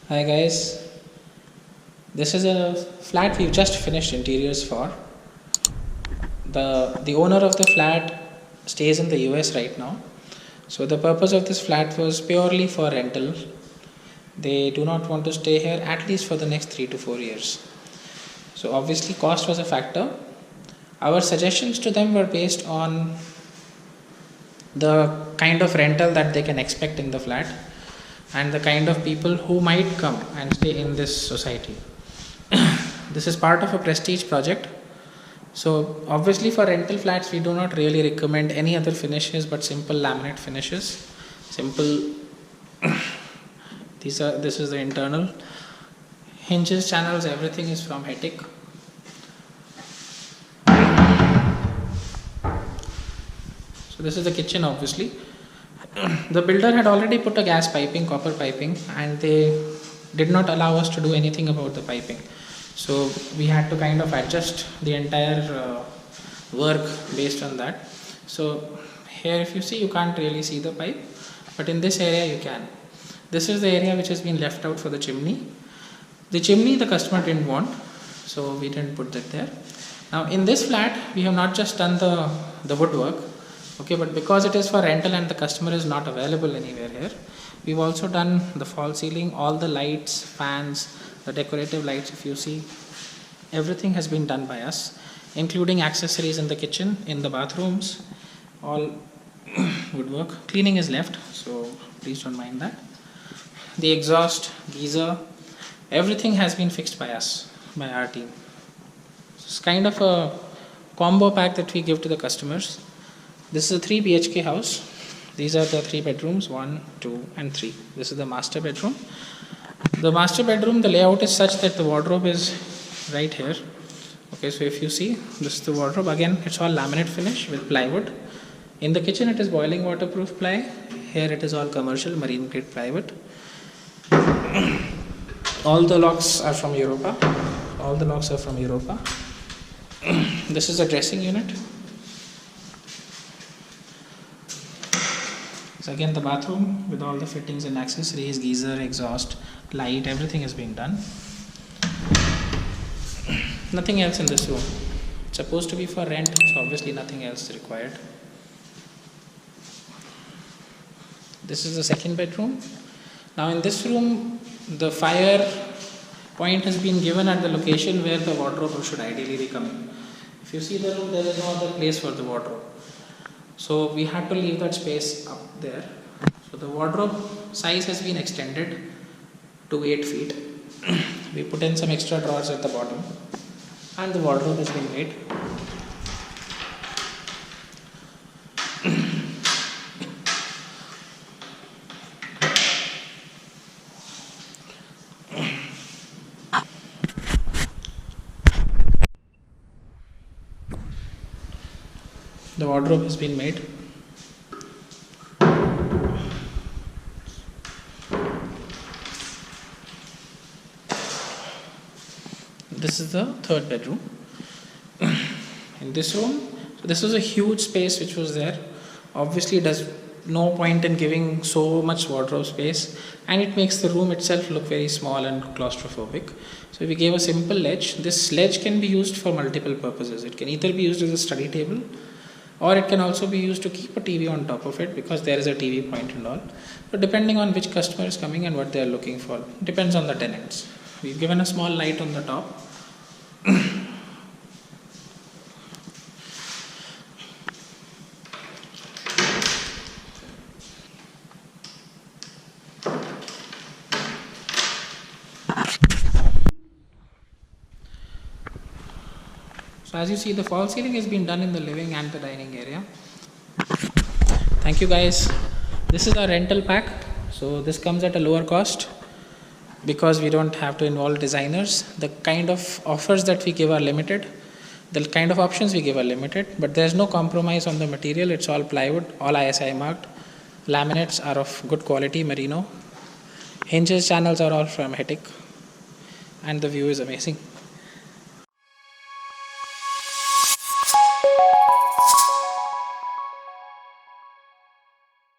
Hi guys, this is a flat we've just finished interiors for. The owner of the flat stays in the US right now. So the purpose of this flat was purely for rental. They do not want to stay here at least for the next 3 to 4 years. So obviously cost was a factor. Our suggestions to them were based on the kind of rental that they can expect in the flat and the kind of people who might come and stay in this society. This is part of a prestige project. So obviously for rental flats we do not really recommend any other finishes but simple laminate finishes. Simple this is the internal hinges, channels, everything is from Hetic. So this is the kitchen obviously. The builder had already put a gas piping, copper piping, and they did not allow us to do anything about the piping. So we had to kind of adjust the entire work based on that. So here if you see, you can't really see the pipe, but in this area you can. This is the area which has been left out for the chimney. The chimney the customer didn't want, so we didn't put that there. Now in this flat we have not just done the woodwork, okay, but because it is for rental and the customer is not available anywhere here, we've also done the false ceiling, all the lights, fans, the decorative lights. If you see, everything has been done by us, including accessories in the kitchen, in the bathrooms, all woodwork. Cleaning is left, so please don't mind that. The exhaust, geyser, everything has been fixed by us, by our team. It's kind of a combo pack that we give to the customers. This is a 3 BHK house. These are the 3 bedrooms, 1, 2 and 3. This is the master bedroom. The master bedroom, the layout is such that the wardrobe is right here. Okay, so if you see, this is the wardrobe. Again, it's all laminate finish with plywood. In the kitchen, it is boiling waterproof ply. Here it is all commercial marine grade plywood. All the locks are from Europa. All the locks are from Europa. This is a dressing unit. So again the bathroom with all the fittings and accessories, geyser, exhaust, light, everything is being done. Nothing else in this room. It's supposed to be for rent, so obviously nothing else is required. This is the second bedroom. Now in this room, the fire point has been given at the location where the wardrobe should ideally be coming. If you see the room, there is no other place for the wardrobe. So we had to leave that space up there. So the wardrobe size has been extended to 8 feet. We put in some extra drawers at the bottom and the wardrobe has been made. The wardrobe has been made. This is the third bedroom. In this room, so this was a huge space which was there. Obviously, there's no point in giving so much wardrobe space, and it makes the room itself look very small and claustrophobic. So we gave a simple ledge. This ledge can be used for multiple purposes. It can either be used as a study table, or it can also be used to keep a TV on top of it because there is a TV point and all. But depending on which customer is coming and what they are looking for, depends on the tenants. We've given a small light on the top. So as you see, the false ceiling has been done in the living and the dining area. Thank you guys. This is our rental pack. So this comes at a lower cost because we don't have to involve designers. The kind of offers that we give are limited. The kind of options we give are limited, but there's no compromise on the material. It's all plywood, all ISI marked. Laminates are of good quality, merino. Hinges channels are all from Hetic, and the view is amazing.